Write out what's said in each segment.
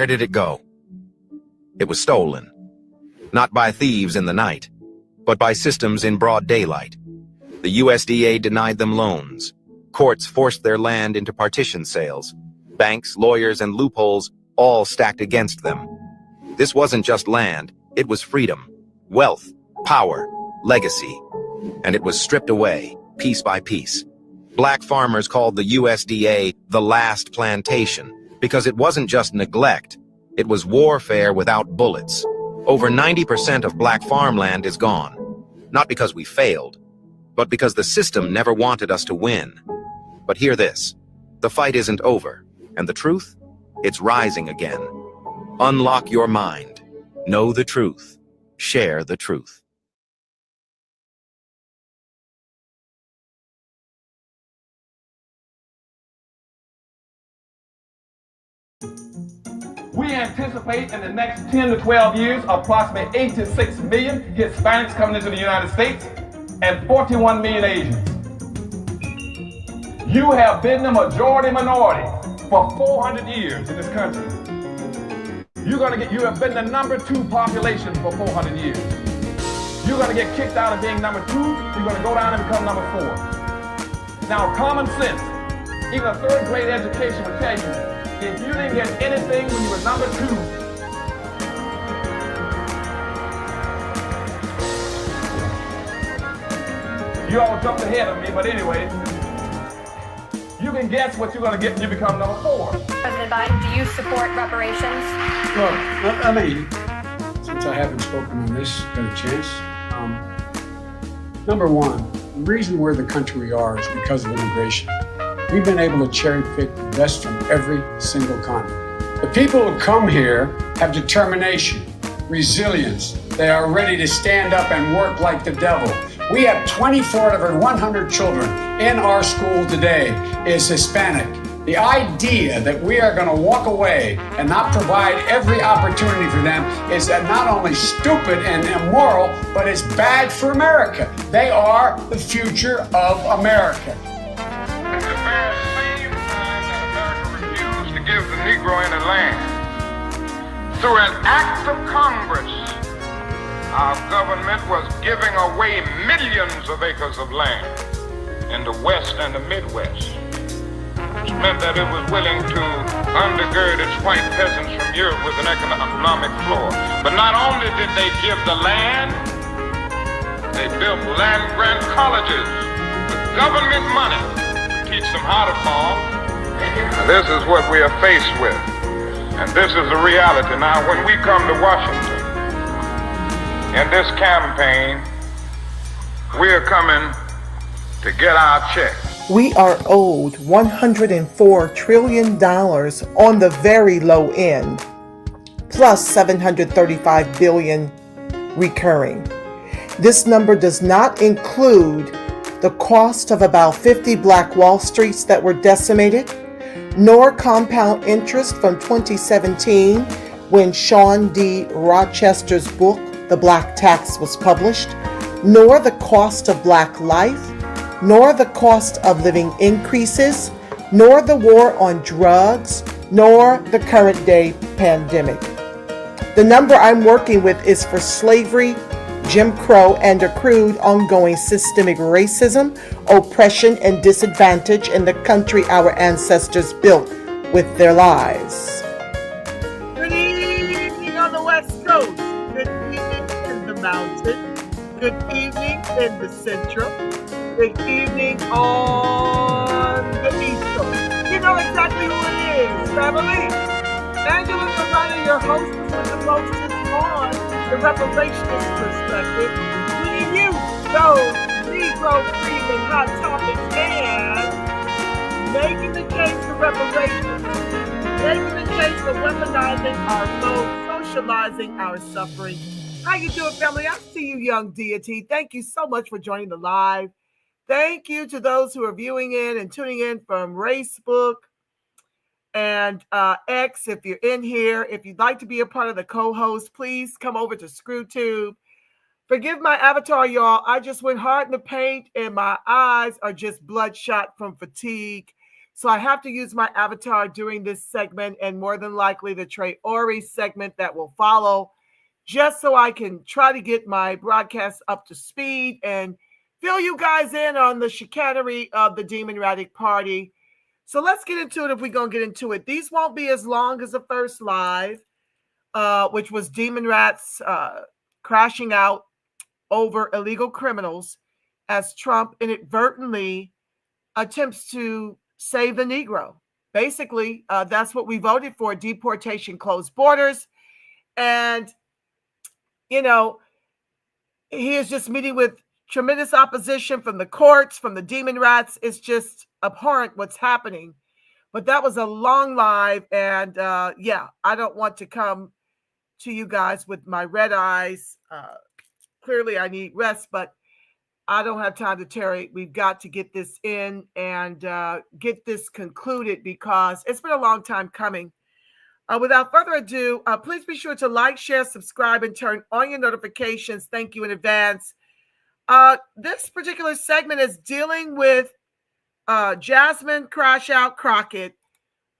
Where did it go? It was stolen. Not by thieves in the night, but by systems in broad daylight. The USDA denied them loans. Courts forced their land into partition sales. Banks, lawyers, and loopholes all stacked against them. This wasn't just land, it was freedom, wealth, power, legacy. And it was stripped away, piece by piece. Black farmers called the USDA the last plantation, because it wasn't just neglect, it was warfare without bullets. Over 90% of black farmland is gone. Not because we failed, but because the system never wanted us to win. But hear this, the fight isn't over, and the truth? It's rising again. Unlock your mind. Know the truth. Share the truth. We anticipate in the next 10 to 12 years approximately 86 million Hispanics coming into the United States and 41 million Asians. You have been the majority minority for 400 years in this country. You have been the number 2 population for 400 years. You're going to get kicked out of being number 2, you're going to go down and become number 4. Now, common sense, even a third grade education would tell you, if you didn't get anything when you were number 2, you all jumped ahead of me, but anyway, you can guess what you're going to get when you become number 4. President Biden, do you support reparations? Well, I mean, since I haven't spoken on this, got a chance. Number one, the reason we're the country we are is because of immigration. We've been able to cherry pick the best from every single continent. The people who come here have determination, resilience. They are ready to stand up and work like the devil. We have 24 out of every 100 children in our school today is Hispanic. The idea that we are going to walk away and not provide every opportunity for them is not only stupid and immoral, but it's bad for America. They are the future of America. At the very same time that America refused to give the Negro any land, through an act of Congress, our government was giving away millions of acres of land in the West and the Midwest, which meant that it was willing to undergird its white peasants from Europe with an economic floor. But not only did they give the land, they built land-grant colleges with government money to teach them how to farm. And this is what we are faced with. And this is the reality. Now, when we come to Washington, in this campaign, we are coming to get our check. We are owed $104 trillion on the very low end, plus $735 billion recurring. This number does not include the cost of about 50 Black Wall Streets that were decimated, nor compound interest from 2017 when Sean D. Rochester's book, The Black Tax, was published, nor the cost of Black life, nor the cost of living increases, nor the war on drugs, nor the current day pandemic. The number I'm working with is for slavery, Jim Crow, and accrued ongoing systemic racism, oppression, and disadvantage in the country our ancestors built with their lives. Good evening on the West Coast. Good evening in the mountains. Good evening in the Central. Good evening on the East Coast. You know exactly who it is, family. Angela Savannah, your hostess with the mostest on the reparations perspective, bringing you those Negro freedom hot topics and making the case for reparations, making the case for weaponizing our foes, socializing our suffering. How you doing, family? I see you, young deity. Thank you so much for joining the live. Thank you to those who are viewing in and tuning in from Facebook and X. If you're in here, if you'd like to be a part of the co-host, please come over to ScrewTube. Forgive my avatar, y'all. I just went hard in the paint and my eyes are just bloodshot from fatigue. So I have to use my avatar during this segment and more than likely the Trey Ori segment that will follow, just so I can try to get my broadcast up to speed and fill you guys in on the chicanery of the Democratic Party. So let's get into it if we're going to get into it. These won't be as long as the first live, which was Demon Rats crashing out over illegal criminals as Trump inadvertently attempts to save the Negro. Basically, that's what we voted for: deportation, closed borders. And, you know, he is just meeting with tremendous opposition from the courts, from the Demon Rats. It's just abhorrent what's happening. But that was a long live. And yeah, I don't want to come to you guys with my red eyes. Clearly, I need rest, but I don't have time to tarry. We've got to get this in and get this concluded because it's been a long time coming. Without further ado, please be sure to like, share, subscribe, and turn on your notifications. Thank you in advance. This particular segment is dealing with Jasmine Crash Out Crockett,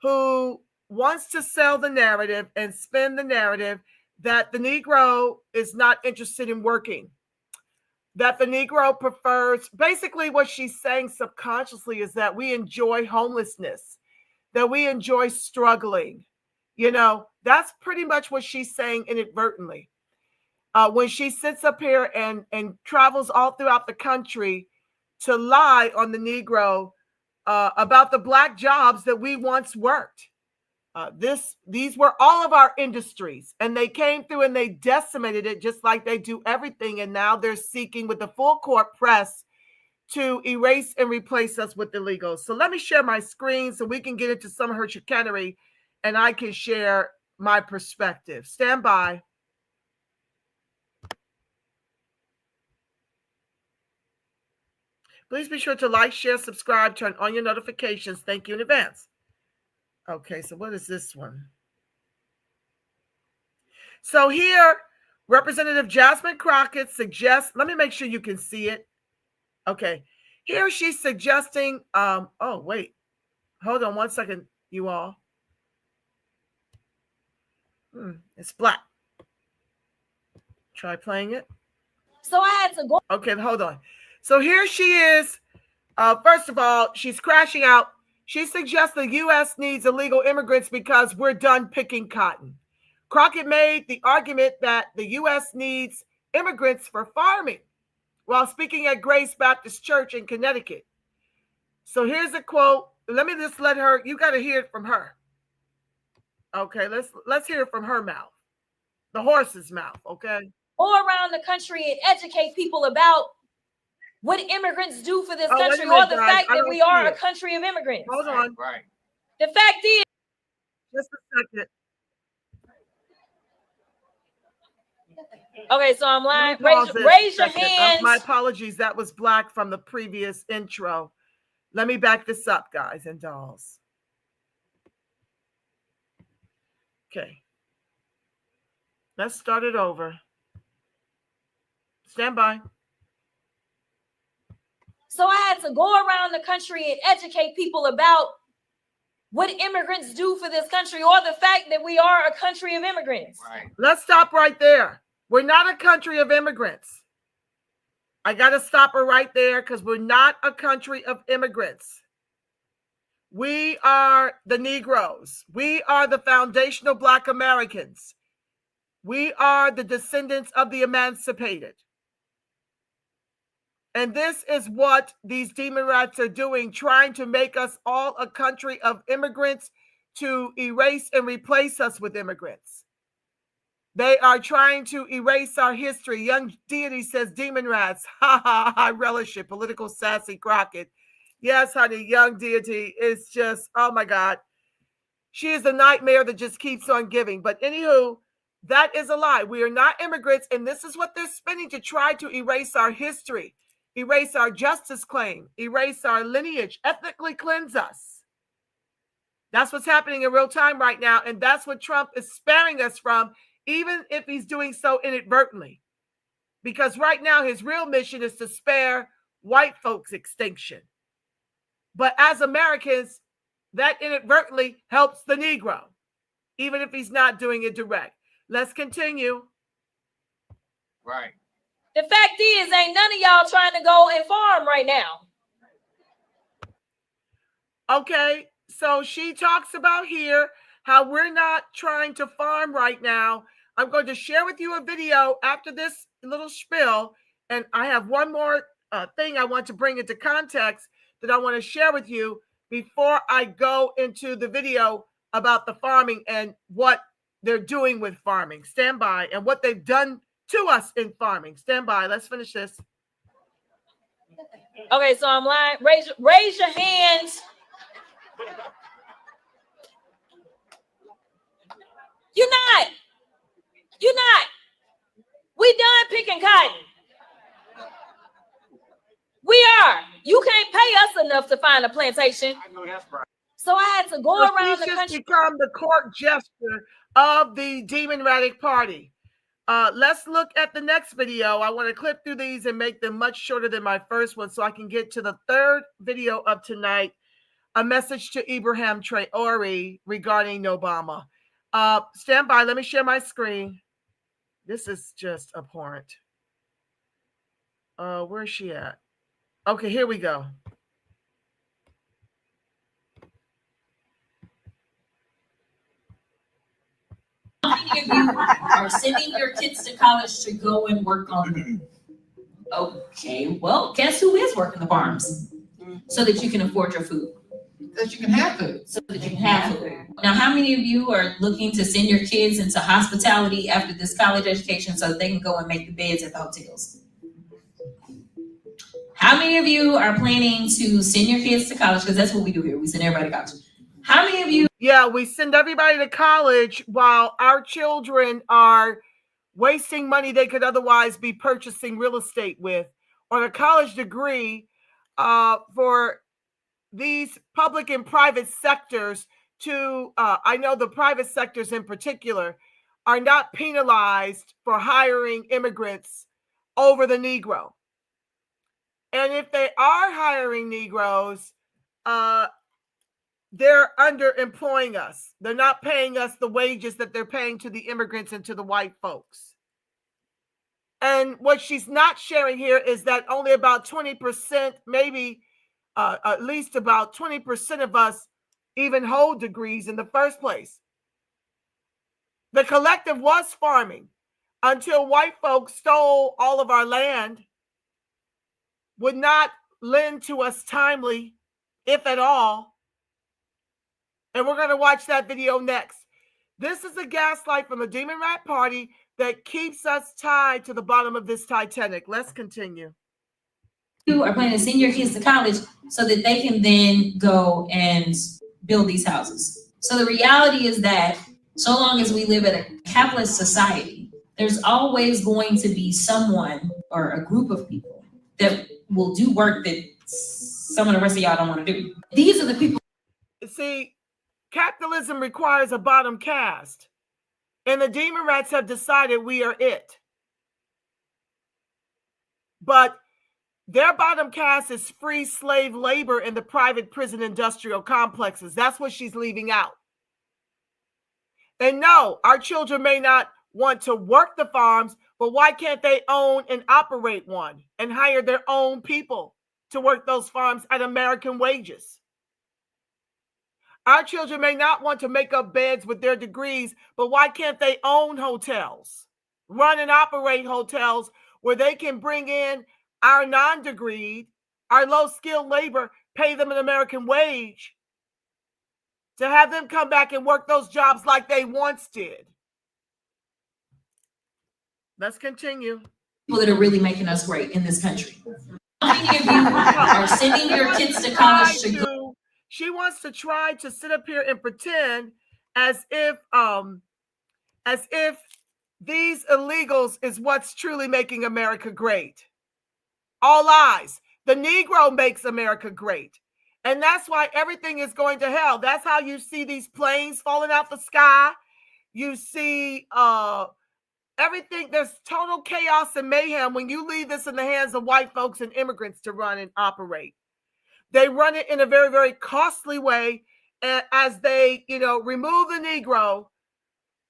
who wants to sell the narrative and spin the narrative that the Negro is not interested in working, that the Negro prefers. Basically what she's saying subconsciously is that we enjoy homelessness, that we enjoy struggling. You know, that's pretty much what she's saying inadvertently. When she sits up here and travels all throughout the country to lie on the Negro about the black jobs that we once worked. These were all of our industries, and they came through and they decimated it just like they do everything. And now they're seeking with the full court press to erase and replace us with illegals. So let me share my screen so we can get into some of her chicanery and I can share my perspective. Stand by. Please be sure to like, share, subscribe, turn on your notifications. Thank you in advance. Okay, so what is this one? So here, Representative Jasmine Crockett suggests, let me make sure you can see it. Okay, here she's suggesting, oh, wait, hold on one second, you all. It's black. Try playing it. So I had to go. Okay, hold on. So here she is. First of all, she's crashing out. She suggests the U.S. needs illegal immigrants because we're done picking cotton. Crockett made the argument that the U.S. needs immigrants for farming while speaking at Grace Baptist Church in Connecticut. So here's a quote. Let me just let her, you got to hear it from her. Okay, let's hear it from her mouth. The horse's mouth, okay? Go around the country and educate people about what immigrants do for this country, minute, or the guys, fact that we are a country of immigrants. Hold on. Right. The fact is, Just a second. okay, so I'm lying. Let me pause Raise your second. hands. My apologies. That was black from the previous intro. Let me back this up, guys and dolls. Okay. Let's start it over. Stand by. So I had to go around the country and educate people about what immigrants do for this country, or the fact that we are a country of immigrants. Right. Let's stop right there. We're not a country of immigrants. I got to stop her right there because we're not a country of immigrants. We are the Negroes. We are the foundational Black Americans. We are the descendants of the emancipated. And this is what these demon rats are doing, trying to make us all a country of immigrants, to erase and replace us with immigrants. They are trying to erase our history. Young Deity says, demon rats. Ha ha, I relish it. Political sassy Crockett. Yes, honey, Young Deity is just, oh my God. She is the nightmare that just keeps on giving. But anywho, that is a lie. We are not immigrants, and this is what they're spinning to try to erase our history, erase our justice claim, erase our lineage, ethnically cleanse us. That's what's happening in real time right now, and that's what Trump is sparing us from, even if he's doing so inadvertently. Because right now, his real mission is to spare white folks' extinction. But as Americans, that inadvertently helps the Negro, even if he's not doing it direct. Let's continue. Right. The fact is, ain't none of y'all trying to go and farm right now. Okay, so she talks about here how we're not trying to farm right now. I'm going to share with you a video after this little spiel, and I have one more thing I want to bring into context that I want to share with you before I go into the video about the farming and what they're doing with farming. Stand by, and what they've done to us in farming. Stand by. Let's finish this. Okay, so I'm lying. Raise your hands. You're not. We done picking cotton. We are. You can't pay us enough to find a plantation. I know that's right. So I had to go around the She's just country. become the court jester of the Democratic Party. Let's look at the next video. I want to clip through these and make them much shorter than my first one so I can get to the third video of tonight, a message to Ibrahim Traore regarding Obama. Stand by. Let me share my screen. This is just abhorrent. Where's she at? Okay, here we go. How many of you are sending your kids to college to go and work on them? Okay, well, guess who is working the farms? So that you can afford your food. That you can have food. So that you can have food. Now, how many of you are looking to send your kids into hospitality after this college education so that they can go and make the beds at the hotels? How many of you are planning to send your kids to college? Because that's what we do here. We send everybody to college. How many of you? Yeah, we send everybody to college while our children are wasting money they could otherwise be purchasing real estate with, or a college degree for these public and private sectors to, I know the private sectors in particular, are not penalized for hiring immigrants over the Negro. And if they are hiring Negroes, they're underemploying us. They're not paying us the wages that they're paying to the immigrants and to the white folks. And what she's not sharing here is that only about 20%, maybe at least about 20% of us even hold degrees in the first place. The collective was farming until white folks stole all of our land, would not lend to us timely, if at all. And we're going to watch that video next. This is a gaslight from the Demon Rat Party that keeps us tied to the bottom of this Titanic. Let's continue. You are planning to send your kids to college so that they can then go and build these houses. So the reality is that so long as we live in a capitalist society, there's always going to be someone or a group of people that will do work that some of the rest of y'all don't want to do. These are the people. See, capitalism requires a bottom caste, and the Demon Rats have decided we are it. But their bottom caste is free slave labor in the private prison industrial complexes. That's what she's leaving out. And no, our children may not want to work the farms, but why can't they own and operate one and hire their own people to work those farms at American wages? Our children may not want to make up beds with their degrees, but why can't they own hotels, run and operate hotels where they can bring in our non-degreed, our low-skilled labor, pay them an American wage to have them come back and work those jobs like they once did? Let's continue. People that are really making us great in this country. How many of you are sending your kids to college to go? She wants to try to sit up here and pretend as if these illegals is what's truly making America great. All lies. The Negro makes America great. And that's why everything is going to hell. That's how you see these planes falling out the sky. You see everything. There's total chaos and mayhem when you leave this in the hands of white folks and immigrants to run and operate. They run it in a very, very costly way, as they, remove the Negro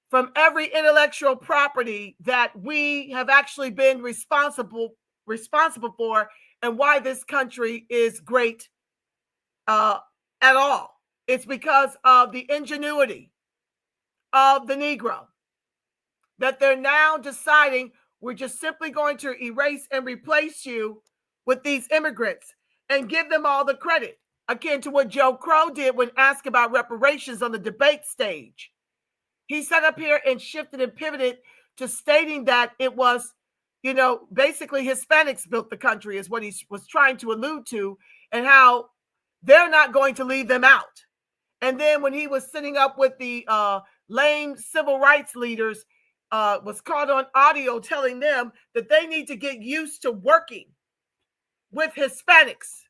from every intellectual property that we have actually been responsible for, and why this country is great at all. It's because of the ingenuity of the Negro that they're now deciding we're just simply going to erase and replace you with these immigrants and give them all the credit, akin to what Joe Crow did when asked about reparations on the debate stage. He sat up here and shifted and pivoted to stating that it was, basically Hispanics built the country, is what he was trying to allude to, and how they're not going to leave them out. And then when he was sitting up with the lame civil rights leaders, was caught on audio telling them that they need to get used to working with Hispanics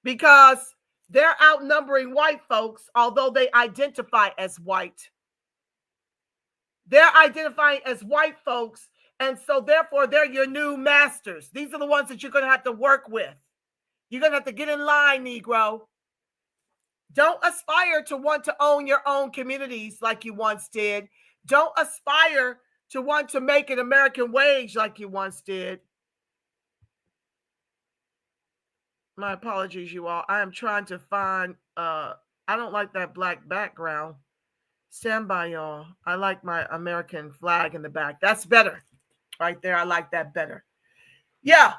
because they're outnumbering white folks, although they identify as white. They're identifying as white folks, and so therefore they're your new masters. These are the ones that you're going to have to work with. You're going to have to get in line, Negro. Don't aspire to want to own your own communities like you once did. Don't aspire to want to make an American wage like you once did. My apologies, you all. I am trying to find, I don't like that black background. Stand by, y'all. I like my American flag in the back. That's better. Right there. I like that better. Yeah.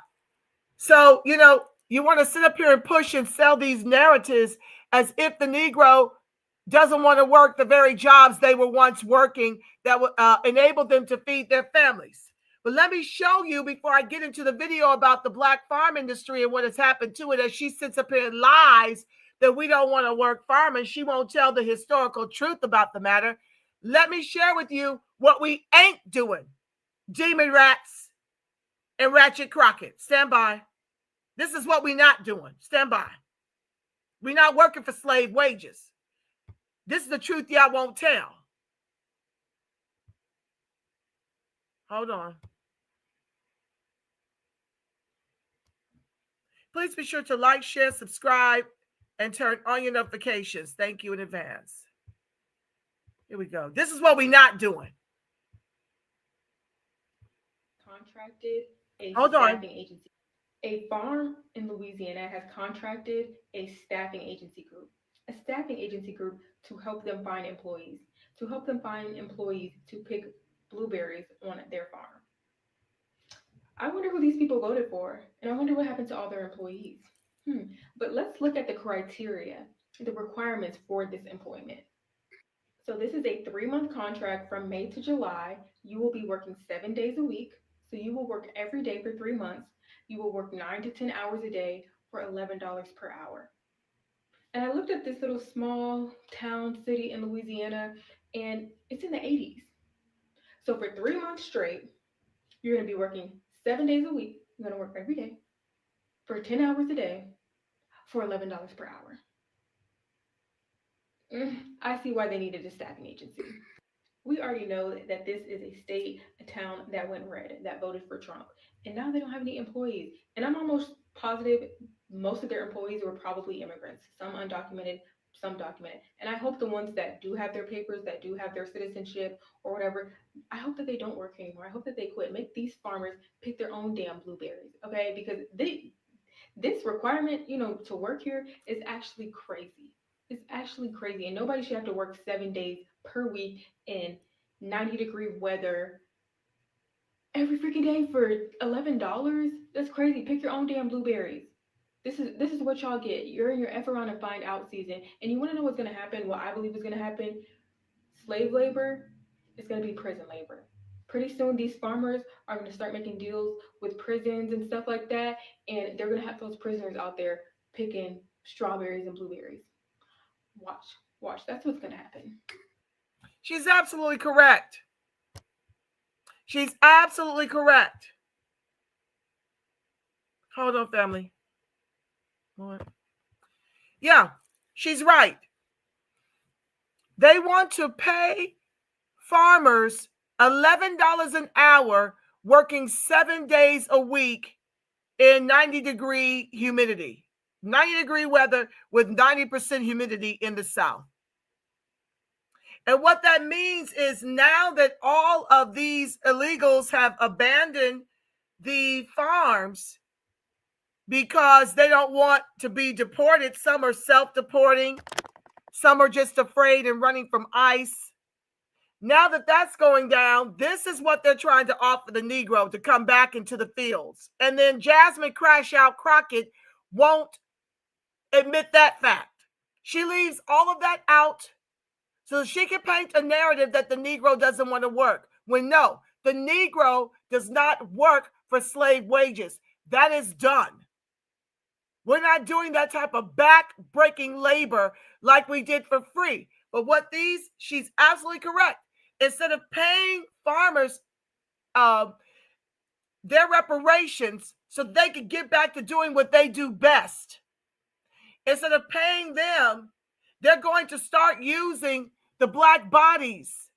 So, you want to sit up here and push and sell these narratives as if the Negro doesn't want to work the very jobs they were once working that would enable them to feed their families. But let me show you before I get into the video about the black farm industry and what has happened to it, as she sits up here and lies that we don't want to work farming. She won't tell the historical truth about the matter. Let me share with you what we ain't doing. Demon Rats and Ratchet Crockett. Stand by. This is what we not doing. Stand by. We not working for slave wages. This is the truth y'all won't tell. Hold on. Please be sure to like, share, subscribe, and turn on your notifications. Thank you in advance. Here we go. This is what we not doing. Contracted a Hold on. staffing agency. A farm in Louisiana has contracted a staffing agency group. A staffing agency group to help them find employees. To help them find employees to pick blueberries on their farm. I wonder who these people voted for, and I wonder what happened to all their employees. But let's look at the criteria, the requirements for this employment. So this is a 3-month contract from May to July. You will be working 7 days a week. So you will work every day for 3 months. You will work 9 to 10 hours a day for $11 per hour. And I looked at this little small town city in Louisiana, and it's in the 80s. So for 3 months straight, you're going to be working 7 days a week. You're going to work every day for 10 hours a day for $11 per hour. I see why they needed a staffing agency. We already know that this is a state, a town that went red, that voted for Trump. And now they don't have any employees. And I'm almost positive most of their employees were probably immigrants, some undocumented, some documented. And I hope the ones that do have their papers, that do have their citizenship or whatever, I hope that they don't work anymore. I hope that they quit. Make these farmers pick their own damn blueberries, okay? Because this requirement, to work here is actually crazy. It's actually crazy. And nobody should have to work 7 days per week in 90-degree weather every freaking day for $11. That's crazy. Pick your own damn blueberries. This is what y'all get. You're in your F around and find out season. And you want to know what's going to happen? What I believe is going to happen? Slave labor is going to be prison labor. Pretty soon, these farmers are going to start making deals with prisons and stuff like that. And they're going to have those prisoners out there picking strawberries and blueberries. Watch. That's what's going to happen. She's absolutely correct. She's absolutely correct. Hold on, family. What? Yeah, she's right. They want to pay farmers $11 an hour working 7 days a week in 90-degree humidity. 90-degree weather with 90% humidity in the South. And what that means is now that all of these illegals have abandoned the farms because they don't want to be deported. Some are self-deporting. Some are just afraid and running from ICE. Now that that's going down, this is what they're trying to offer the Negro, to come back into the fields. And then Jasmine Crash Out Crockett won't admit that fact. She leaves all of that out so she can paint a narrative that the Negro doesn't want to work. When no, the Negro does not work for slave wages. That is done. We're not doing that type of back-breaking labor like we did for free. But she's absolutely correct. Instead of paying farmers their reparations so they could get back to doing what they do best, instead of paying them, they're going to start using the black bodies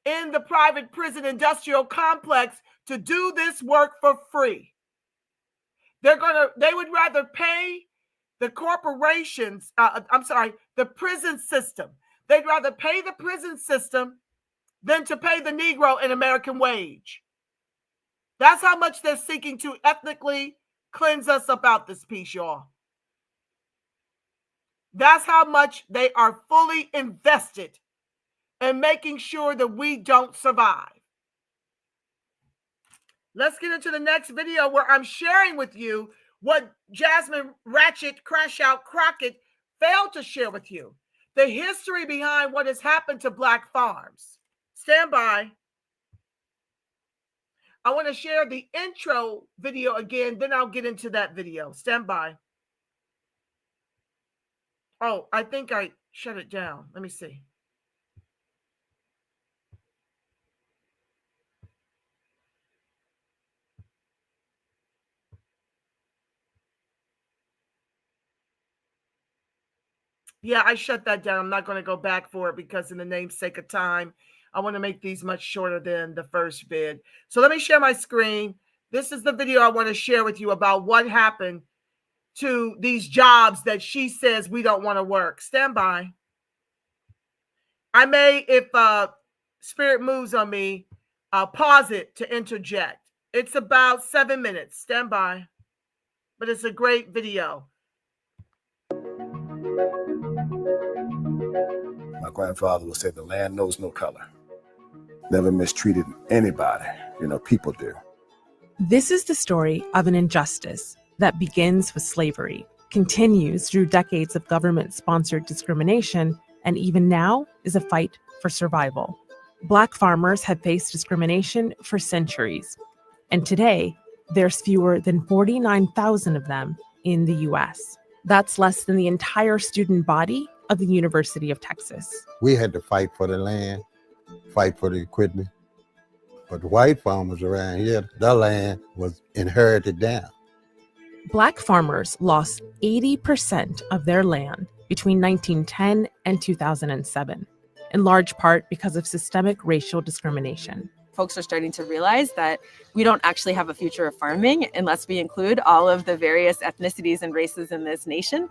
in the private prison industrial complex to do this work for free. They would rather pay the corporations, the prison system. They'd rather pay the prison system than to pay the Negro an American wage. That's how much they're seeking to ethnically cleanse us about this piece, y'all. That's how much they are fully invested in making sure that we don't survive. Let's get into the next video where I'm sharing with you what Jasmine Ratchet Crash Out Crockett failed to share with you. The history behind what has happened to black farms. Stand by. I want to share the intro video again, then I'll get into that video. Stand by. Oh, I think I shut it down. Let me see. Yeah, I shut that down. I'm not going to go back for it because in the namesake of time, I want to make these much shorter than the first vid. So let me share my screen. This is the video I want to share with you about what happened to these jobs that she says we don't want to work. Stand by. I may, if Spirit moves on me, pause it to interject. It's about 7 minutes. Stand by. But it's a great video. My grandfather would say the land knows no color. Never mistreated anybody. People do. This is the story of an injustice that begins with slavery, continues through decades of government-sponsored discrimination, and even now is a fight for survival. Black farmers have faced discrimination for centuries, and today there's fewer than 49,000 of them in the U.S. That's less than the entire student body of the University of Texas. We had to fight for the land, fight for the equipment. But the white farmers around here, their land was inherited down. Black farmers lost 80% of their land between 1910 and 2007, in large part because of systemic racial discrimination. Folks are starting to realize that we don't actually have a future of farming unless we include all of the various ethnicities and races in this nation.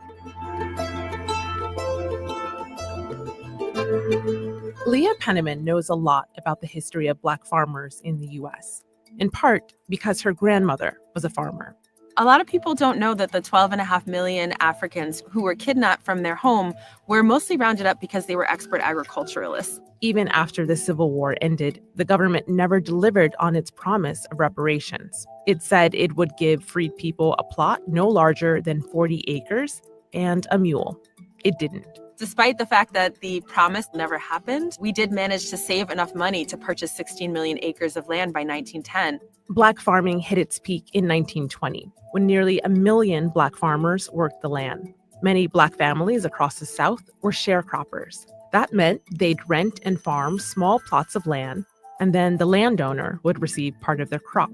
Leah Penniman knows a lot about the history of Black farmers in the U.S., in part because her grandmother was a farmer. A lot of people don't know that the 12.5 million Africans who were kidnapped from their home were mostly rounded up because they were expert agriculturalists. Even after the Civil War ended, the government never delivered on its promise of reparations. It said it would give freed people a plot no larger than 40 acres and a mule. It didn't. Despite the fact that the promise never happened, we did manage to save enough money to purchase 16 million acres of land by 1910. Black farming hit its peak in 1920, when nearly 1 million Black farmers worked the land. Many Black families across the South were sharecroppers. That meant they'd rent and farm small plots of land, and then the landowner would receive part of their crop.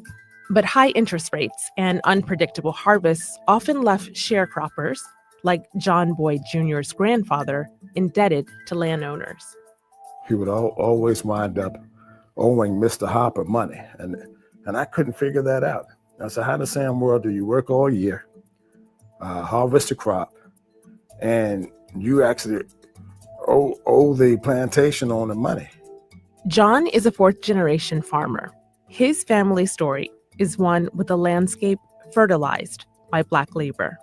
But high interest rates and unpredictable harvests often left sharecroppers, like John Boyd Jr.'s grandfather, indebted to landowners. He would always wind up owing Mr. Harper money, and I couldn't figure that out. I said, how in the same world do you work all year, harvest a crop, and you actually owe the plantation owner money. John is a fourth-generation farmer. His family story is one with a landscape fertilized by Black labor.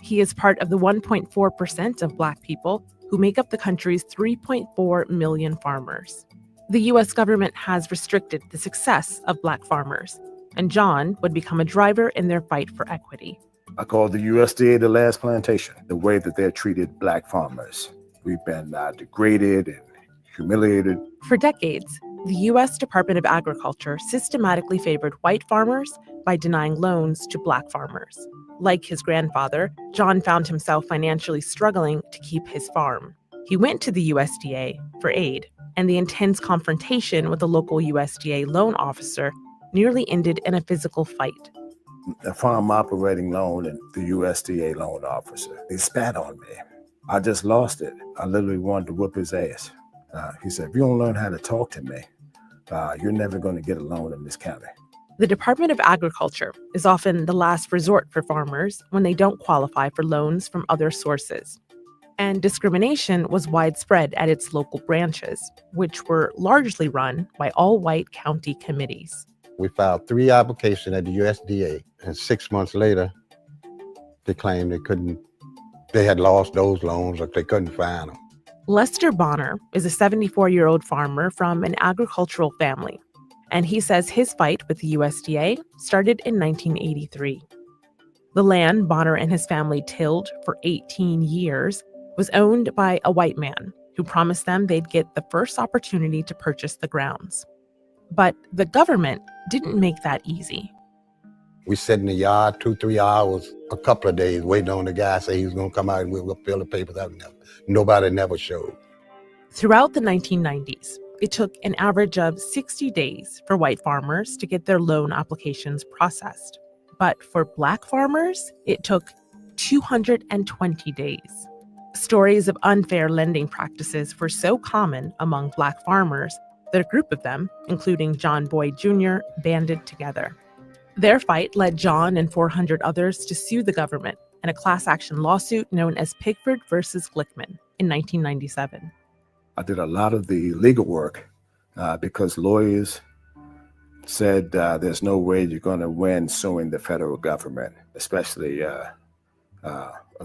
He is part of the 1.4% of Black people who make up the country's 3.4 million farmers. The U.S. government has restricted the success of Black farmers, and John would become a driver in their fight for equity. I call the USDA the last plantation, the way that they're treated Black farmers. We've been degraded and humiliated. For decades, the U.S. Department of Agriculture systematically favored white farmers by denying loans to Black farmers. Like his grandfather, John found himself financially struggling to keep his farm. He went to the USDA for aid, and the intense confrontation with the local USDA loan officer nearly ended in a physical fight. The farm operating loan and the USDA loan officer, they spat on me. I just lost it. I literally wanted to whoop his ass. He said, if you don't learn how to talk to me, you're never going to get a loan in this county. The Department of Agriculture is often the last resort for farmers when they don't qualify for loans from other sources. And discrimination was widespread at its local branches, which were largely run by all-white county committees. We filed 3 applications at the USDA, and 6 months later, they claimed they had lost those loans or they couldn't find them. Lester Bonner is a 74-year-old farmer from an agricultural family, and he says his fight with the USDA started in 1983. The land Bonner and his family tilled for 18 years was owned by a white man who promised them they'd get the first opportunity to purchase the grounds. But the government didn't make that easy. We sat in the yard 2-3 hours, a couple of days, waiting on the guy say he was going to come out and we'll fill the papers out. Nobody never showed. Throughout the 1990s, it took an average of 60 days for white farmers to get their loan applications processed. But for Black farmers, it took 220 days. Stories of unfair lending practices were so common among Black farmers that a group of them, including John Boyd Jr., banded together. Their fight led John and 400 others to sue the government in a class action lawsuit known as Pickford versus Glickman in 1997. I did a lot of the legal work because lawyers said there's no way you're going to win suing the federal government, especially a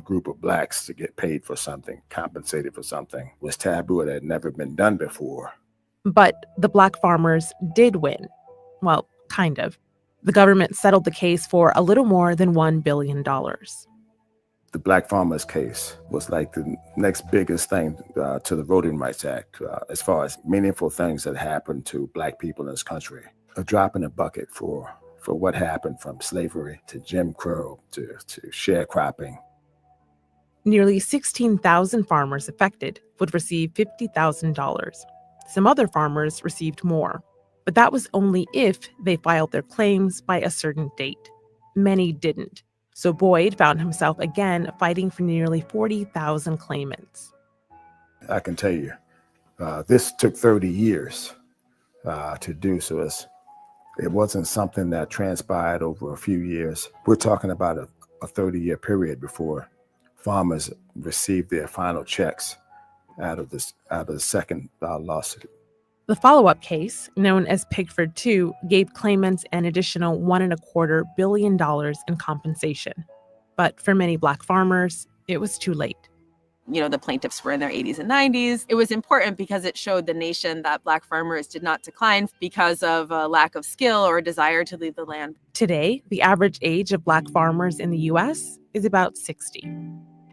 group of Blacks to get paid for something, compensated for something, was taboo. It had never been done before. But the Black farmers did win. Well, kind of. The government settled the case for a little more than $1 billion. The Black Farmers case was like the next biggest thing to the Voting Rights Act as far as meaningful things that happened to Black people in this country. A drop in the bucket for what happened from slavery to Jim Crow to sharecropping. Nearly 16,000 farmers affected would receive $50,000. Some other farmers received more, but that was only if they filed their claims by a certain date. Many didn't. So Boyd found himself again fighting for nearly 40,000 claimants. I can tell you, this took 30 years to do, so it wasn't something that transpired over a few years. We're talking about a 30-year period before farmers received their final checks out of the second lawsuit. The follow-up case, known as Pickford 2, gave claimants an additional $1.25 billion in compensation. But for many Black farmers, it was too late. The plaintiffs were in their 80s and 90s. It was important because it showed the nation that Black farmers did not decline because of a lack of skill or a desire to leave the land. Today, the average age of Black farmers in the U.S. is about 60.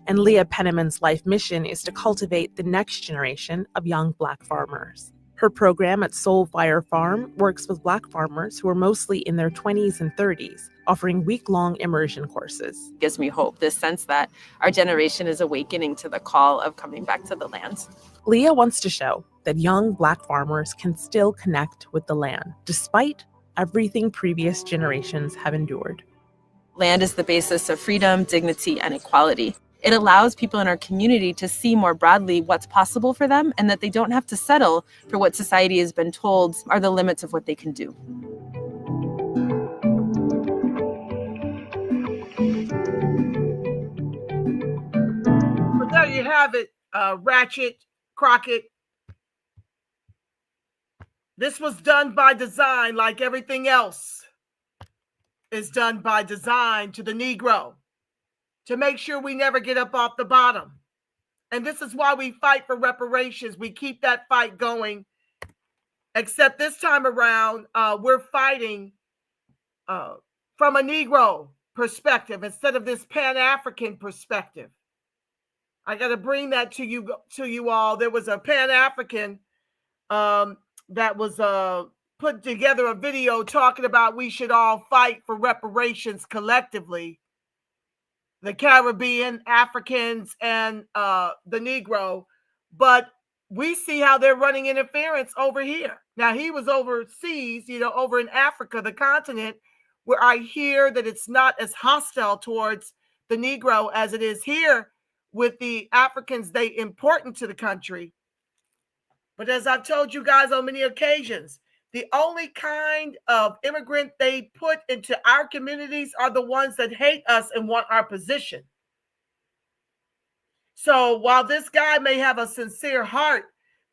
And Leah Penniman's life mission is to cultivate the next generation of young Black farmers. Her program at Soul Fire Farm works with Black farmers who are mostly in their 20s and 30s, offering week-long immersion courses. It gives me hope, this sense that our generation is awakening to the call of coming back to the land. Leah wants to show that young Black farmers can still connect with the land, despite everything previous generations have endured. Land is the basis of freedom, dignity, and equality. It allows people in our community to see more broadly what's possible for them and that they don't have to settle for what society has been told are the limits of what they can do. you have it, Ratchet, Crockett. This was done by design, like everything else is done by design to the Negro, to make sure we never get up off the bottom. And this is why we fight for reparations. We keep that fight going, except this time around, we're fighting from a Negro perspective instead of this Pan-African perspective. I got to bring that to you all. There was a Pan-African that was put together a video talking about we should all fight for reparations collectively. The Caribbean, Africans, and the Negro. But we see how they're running interference over here. Now, he was overseas, over in Africa, the continent, where I hear that it's not as hostile towards the Negro as it is here with the Africans they import into the country. But as I've told you guys on many occasions, the only kind of immigrant they put into our communities are the ones that hate us and want our position. So while this guy may have a sincere heart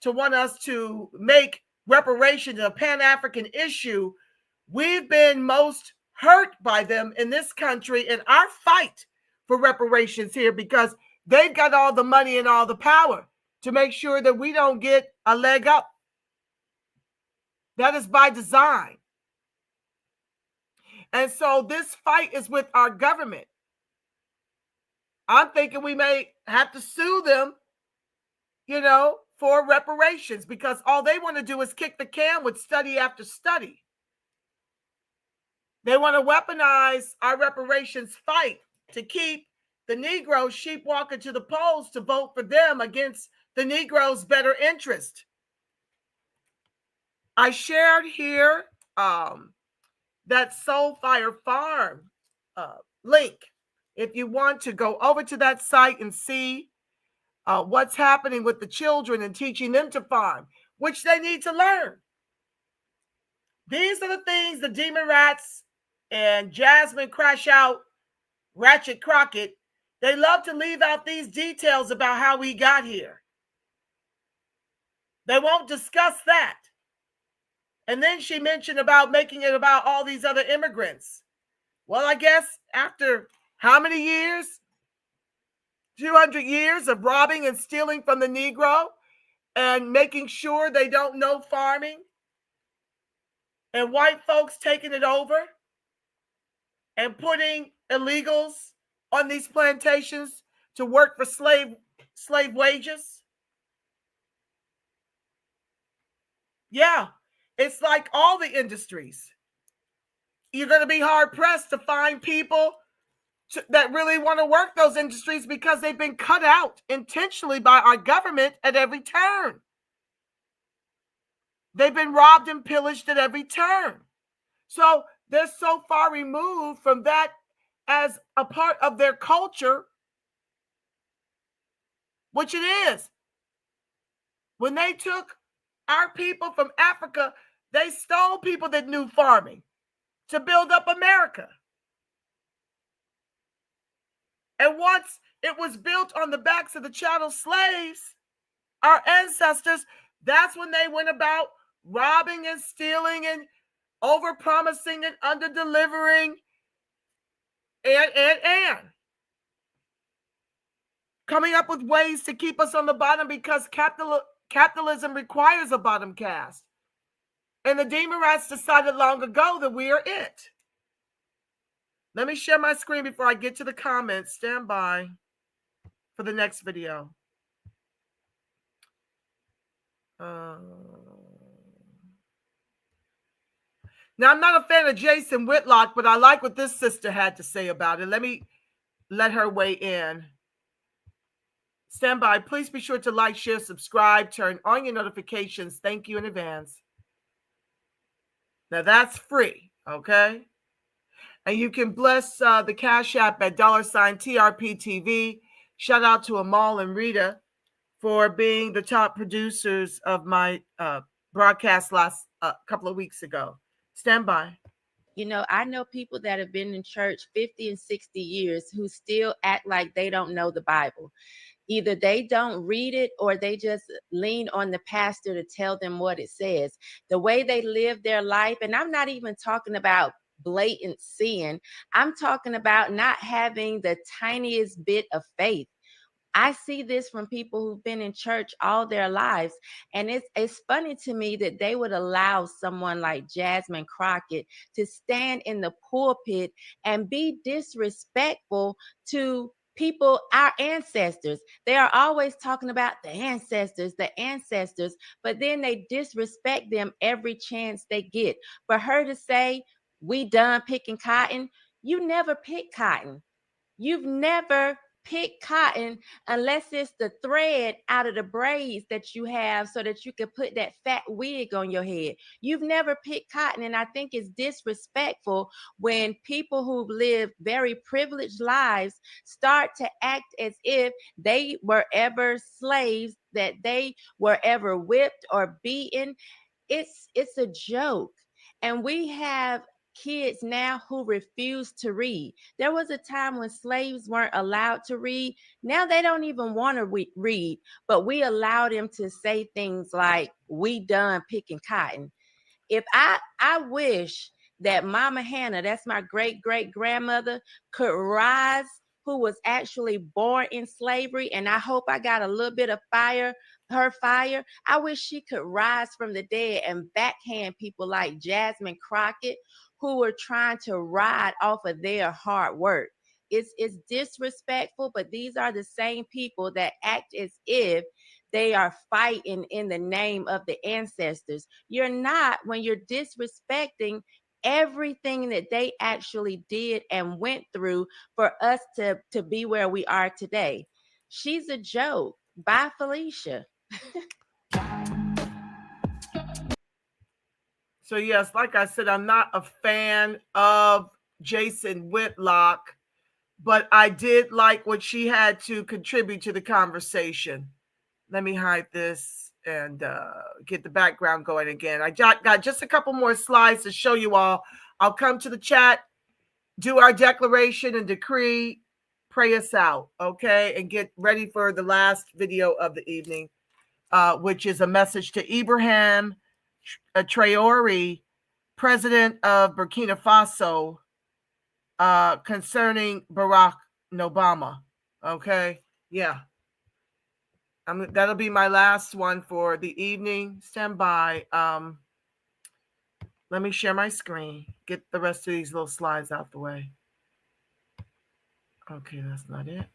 to want us to make reparations a Pan-African issue, we've been most hurt by them in this country in our fight for reparations here, because they've got all the money and all the power to make sure that we don't get a leg up. That is by design. And so this fight is with our government. I'm thinking we may have to sue them, for reparations, because all they want to do is kick the can with study after study. They want to weaponize our reparations fight to keep the Negroes sheepwalking to the polls to vote for them against the Negroes' better interest. I shared here that Soulfire Farm link. If you want to go over to that site and see what's happening with the children and teaching them to farm, which they need to learn. These are the things the Demon Rats and Jasmine Crash Out, Ratchet Crockett, they love to leave out these details about how we got here. They won't discuss that. And then she mentioned about making it about all these other immigrants. Well, I guess after how many years? 200 years of robbing and stealing from the Negro and making sure they don't know farming, and white folks taking it over and putting illegals on these plantations to work for slave wages. Yeah, it's like all the industries. You're going to be hard pressed to find people that really want to work those industries, because they've been cut out intentionally by our government at every turn. They've been robbed and pillaged at every turn. So they're so far removed from that as a part of their culture, which it is. When they took our people from Africa, they stole people that knew farming to build up America. And once it was built on the backs of the chattel slaves, our ancestors, that's when they went about robbing and stealing and over-promising and under-delivering and coming up with ways to keep us on the bottom, because capitalism requires a bottom caste. And the Demon Rats decided long ago that we are it. Let me share my screen before I get to the comments. Stand by for the next video. Now, I'm not a fan of Jason Whitlock, but I like what this sister had to say about it. Let her weigh in. Stand by. Please be sure to like, share, subscribe, turn on your notifications. Thank you in advance. Now, that's free, okay? And you can bless the Cash App at $TRPTV. Shout out to Amal and Rita for being the top producers of my broadcast last couple of weeks ago. Stand by. I know people that have been in church 50 and 60 years who still act like they don't know the Bible. Either they don't read it or they just lean on the pastor to tell them what it says. The way they live their life, and I'm not even talking about blatant sin, I'm talking about not having the tiniest bit of faith. I see this from people who've been in church all their lives. And it's funny to me that they would allow someone like Jasmine Crockett to stand in the pulpit and be disrespectful to people, our ancestors. They are always talking about the ancestors, but then they disrespect them every chance they get. For her to say, we done picking cotton, you never pick cotton. You've never picked cotton unless it's the thread out of the braids that you have so that you can put that fat wig on your head. You've never picked cotton. And I think it's disrespectful when people who've lived very privileged lives start to act as if they were ever slaves, that they were ever whipped or beaten. It's a joke. And we have kids now who refuse to read. There was a time when slaves weren't allowed to read. Now they don't even want to read, but we allow them to say things like, we done picking cotton. If I wish that Mama Hannah, that's my great-great-grandmother, could rise, who was actually born in slavery, and I hope I got a little bit of her fire. I wish she could rise from the dead and backhand people like Jasmine Crockett, who were trying to ride off of their hard work. It's disrespectful, but these are the same people that act as if they are fighting in the name of the ancestors. You're not, when you're disrespecting everything that they actually did and went through for us to be where we are today. She's a joke. Bye, Felicia. So yes, like I said, I'm not a fan of Jason Whitlock, but I did like what she had to contribute to the conversation. Let me hide this and get the background going again. I got just a couple more slides to show you all. I'll come to the chat, do our declaration and decree, pray us out, okay? And get ready for the last video of the evening, which is a message to Ibrahim Traore, president of Burkina Faso, concerning Barack Obama. Okay, yeah. That'll be my last one for the evening. Stand by. Let me share my screen. Get the rest of these little slides out the way. Okay, that's not it.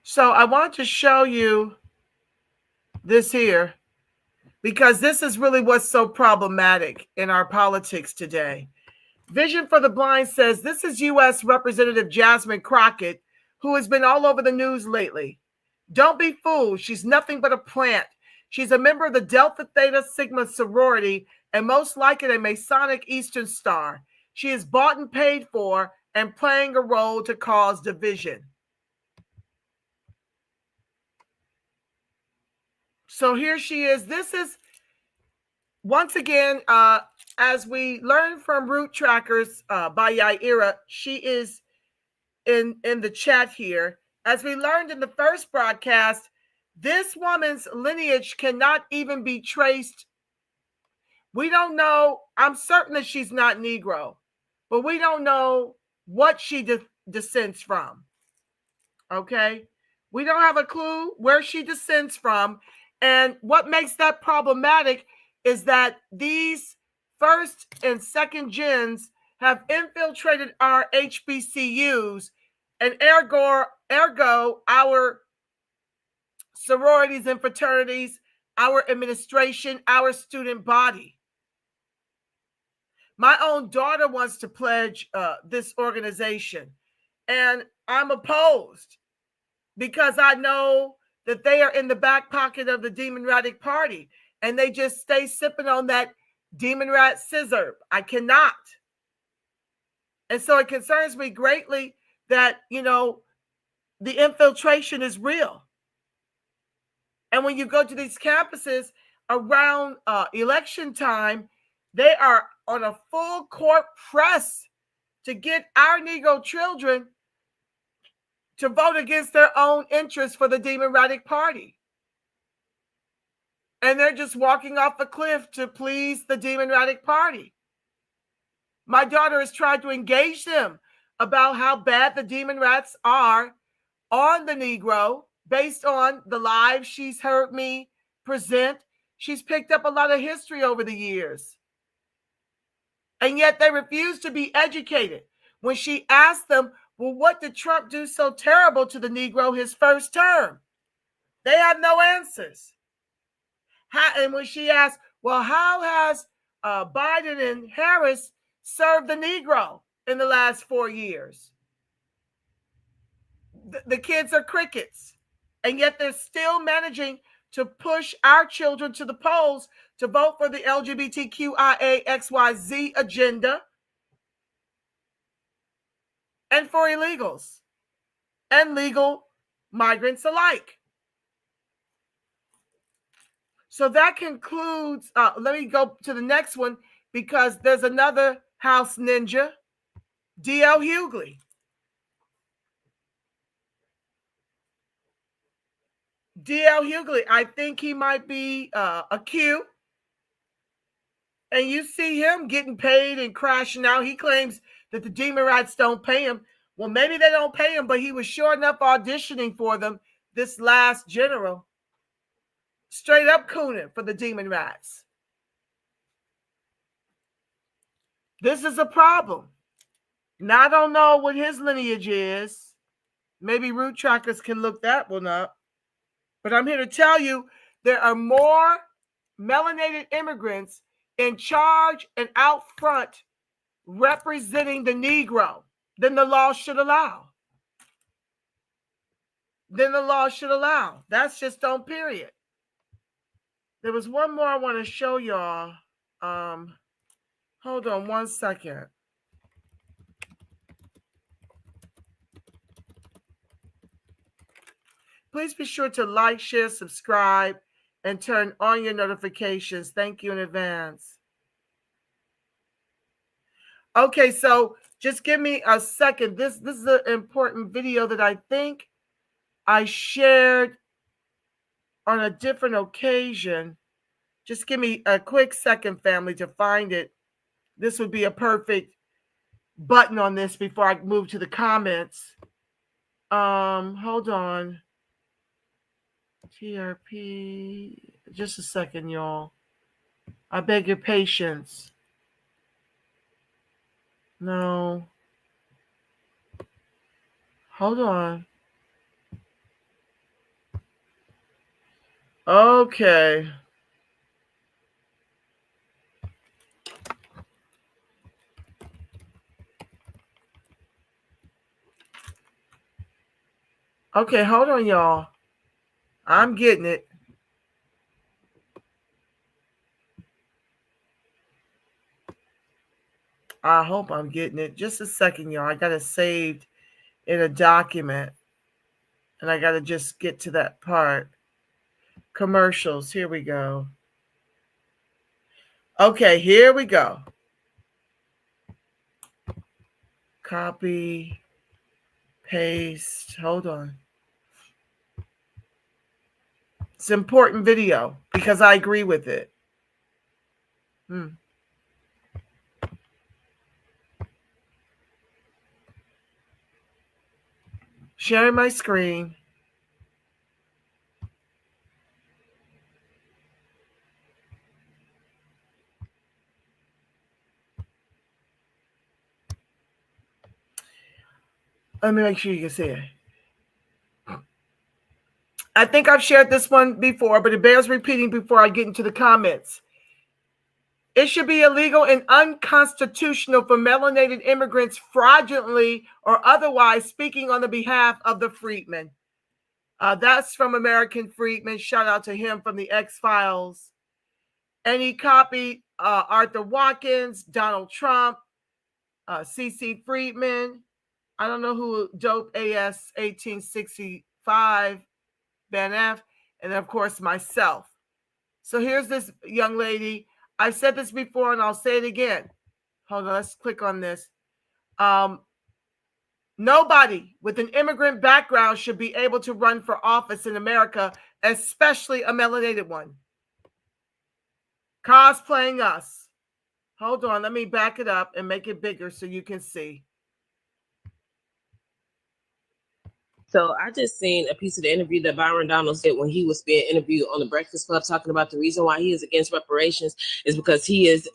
So I want to show you this here, because this is really what's so problematic in our politics today. Vision for the Blind says this is U.S. Representative Jasmine Crockett, who has been all over the news lately. Don't be fooled. She's nothing but a plant. She's a member of the Delta Theta Sigma sorority and most likely a Masonic Eastern Star. She is bought and paid for and playing a role to cause division. So here she is. This is, once again, as we learned from Root Trackers by Yaira, she is in the chat here. As we learned in the first broadcast, this woman's lineage cannot even be traced. We don't know. I'm certain that she's not Negro, but we don't know what she descends from. Okay? We don't have a clue where she descends from. And what makes that problematic is that these first and second gens have infiltrated our HBCUs, and ergo our sororities and fraternities, our administration, our student body. My own daughter wants to pledge this organization, and I'm opposed because I know that they are in the back pocket of the Democratic Party, and they just stay sipping on that demon rat scissor. I cannot. And so it concerns me greatly that, the infiltration is real. And when you go to these campuses, around election time, they are on a full court press to get our Negro children to vote against their own interests for the Democratic Party. And they're just walking off a cliff to please the Democratic Party. My daughter has tried to engage them about how bad the demon rats are on the Negro based on the lives she's heard me present. She's picked up a lot of history over the years. And yet they refuse to be educated. When she asked them, well, what did Trump do so terrible to the Negro his first term? They have no answers. And when she asked, well, how has Biden and Harris served the Negro in the last 4 years? The kids are crickets. And yet they're still managing to push our children to the polls to vote for the LGBTQIA XYZ agenda and for illegals and legal migrants alike. So that concludes, let me go to the next one because there's another house ninja, D.L. Hughley. D.L. Hughley, I think he might be a Q. And you see him getting paid and crashing out. He claims that the demon rats don't pay him. Well, maybe they don't pay him, but he was sure enough auditioning for them this last general. Straight up cooning for the demon rats. This is a problem. Now, I don't know what his lineage is. Maybe root trackers can look that one up. But I'm here to tell you there are more melanated immigrants in charge and out front representing the Negro than the law should allow. That's just on period. There was one more I want to show y'all. Hold on one second. Please be sure to like, share, subscribe, and turn on your notifications. Thank you in advance. Okay, so just give me a second. This is an important video that I think I shared on a different occasion. Just give me a quick second, family, to find it. This would be a perfect button on this before I move to the comments. Hold on. TRP. Just a second, y'all. I beg your patience. No. Hold on. Okay. Okay, hold on, y'all. I'm getting it. I hope I'm getting it. Just a second, y'all. I got it saved in a document. And I got to just get to that part. Commercials. Here we go. Okay, here we go. Copy. Paste. Hold on. It's an important video because I agree with it. Sharing my screen. Let me make sure you can see it. I think I've shared this one before, but it bears repeating before I get into the comments. It should be illegal and unconstitutional for melanated immigrants fraudulently or otherwise speaking on the behalf of the freedmen. That's from American Freedman. Shout out to him from the X-Files. And he copied Arthur Watkins, Donald Trump, C.C. Freedman. I don't know who, Dope AS 1865, Ben F., and of course myself. So here's this young lady. I've said this before and I'll say it again. Hold on, let's click on this. Nobody with an immigrant background should be able to run for office in America, especially a melanated one. Cosplaying us. Hold on, let me back it up and make it bigger so you can see. So I just seen a piece of the interview that Byron Donalds did when he was being interviewed on the Breakfast Club, talking about the reason why he is against reparations is because he is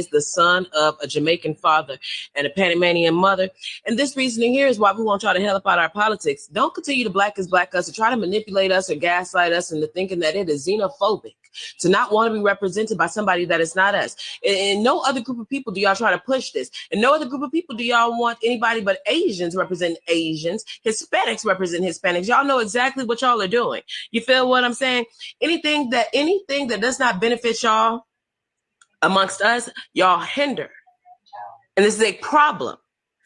the son of a Jamaican father and a Panamanian mother. And this reasoning here is why we want y'all to hell up out our politics. Don't continue to black us or try to manipulate us or gaslight us into thinking that it is xenophobic to not want to be represented by somebody that is not us. And no other group of people do y'all try to push this. And no other group of people do y'all want anybody but Asians represent Asians, Hispanics represent Hispanics. Y'all know exactly what y'all are doing. You feel what I'm saying? Anything that does not benefit y'all amongst us, y'all hinder. And this is a problem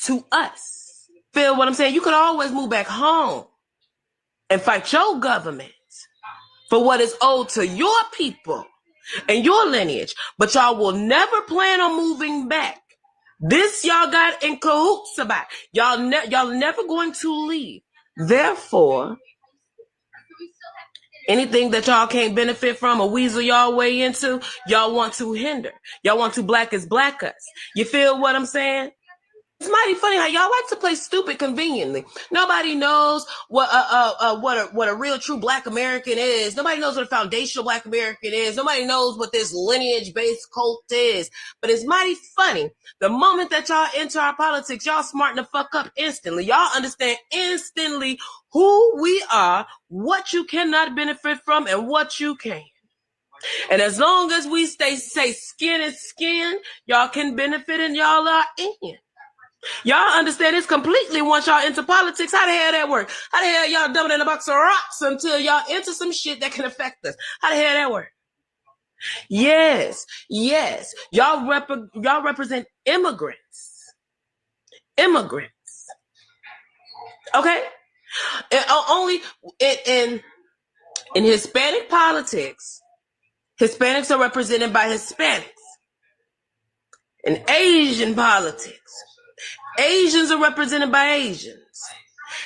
to us. Feel what I'm saying? You could always move back home and fight your government for what is owed to your people and your lineage, but y'all will never plan on moving back. This y'all got in cahoots about. Y'all never going to leave. Therefore, anything that y'all can't benefit from or weasel y'all way into, y'all want to hinder. Y'all want to black us. You feel what I'm saying? It's mighty funny how y'all like to play stupid conveniently. Nobody knows what a real true Black American is. Nobody knows what a foundational Black American is. Nobody knows what this lineage-based cult is. But it's mighty funny. The moment that y'all enter our politics, y'all smarten the fuck up instantly. Y'all understand instantly who we are, what you cannot benefit from, and what you can. And as long as we say skin is skin, y'all can benefit and y'all are in. Y'all understand this completely once y'all into politics. How the hell that work? How the hell y'all dumping in a box of rocks until y'all enter some shit that can affect us? How the hell that work? Yes. Y'all represent immigrants. Okay? And only in Hispanic politics, Hispanics are represented by Hispanics. In Asian politics, Asians are represented by Asians.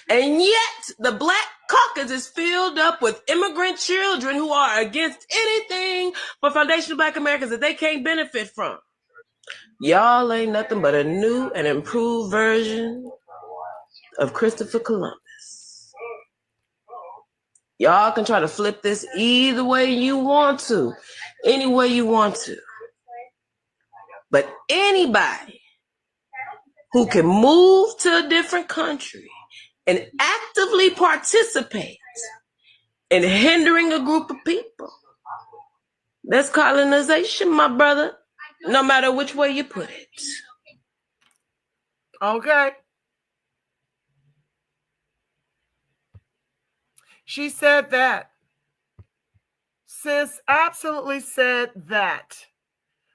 And yet, the Black caucus is filled up with immigrant children who are against anything for foundational Black Americans that they can't benefit from. Y'all ain't nothing but a new and improved version of Christopher Columbus. Y'all can try to flip this either way you want to, any way you want to. But anybody who can move to a different country and actively participate in hindering a group of people, that's colonization, my brother, no matter which way you put it. Okay. She said that. Sis absolutely said that.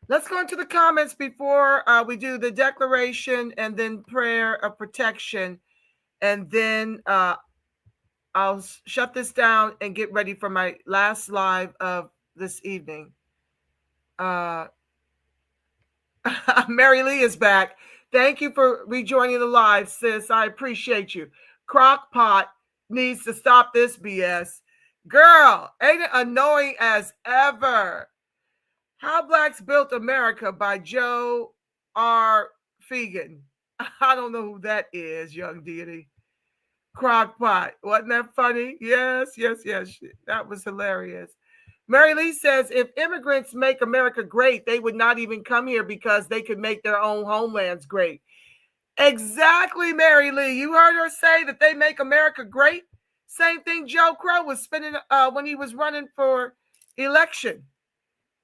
Let's go into the comments before we do the declaration and then prayer of protection. And then I'll shut this down and get ready for my last live of this evening. Mary Lee is back. Thank you for rejoining the live, sis. I appreciate you. Crockpot needs to stop this BS. Girl, ain't it annoying as ever? How Blacks Built America by Joe R. Fegan. I don't know who that is, young deity. Crockpot. Wasn't that funny? Yes. That was hilarious. Mary Lee says, if immigrants make America great, they would not even come here because they could make their own homelands great. Exactly, Mary Lee. You heard her say that they make America great. Same thing Joe Crow was spinning when he was running for election.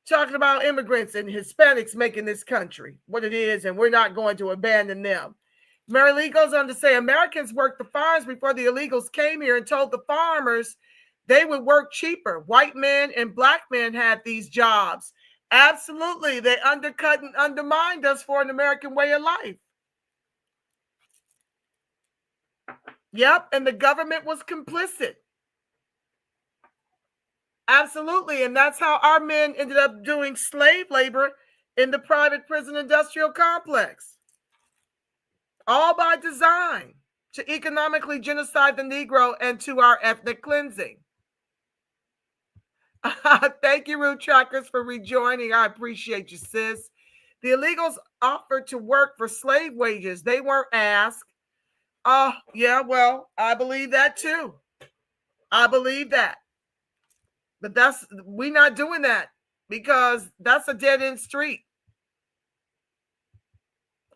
Talking about immigrants and Hispanics making this country what it is, and we're not going to abandon them. Mary Lee goes on to say, Americans worked the farms before the illegals came here and told the farmers they would work cheaper. White men and Black men had these jobs. Absolutely. They undercut and undermined us for an American way of life. Yep, and the government was complicit. Absolutely. And that's how our men ended up doing slave labor in the private prison industrial complex. All by design, to economically genocide the Negro and to our ethnic cleansing. Thank you, Root Trackers, for rejoining. I appreciate you, sis. The illegals offered to work for slave wages. They weren't asked. Yeah, well, I believe that too. I believe that. But we're not doing that because that's a dead-end street.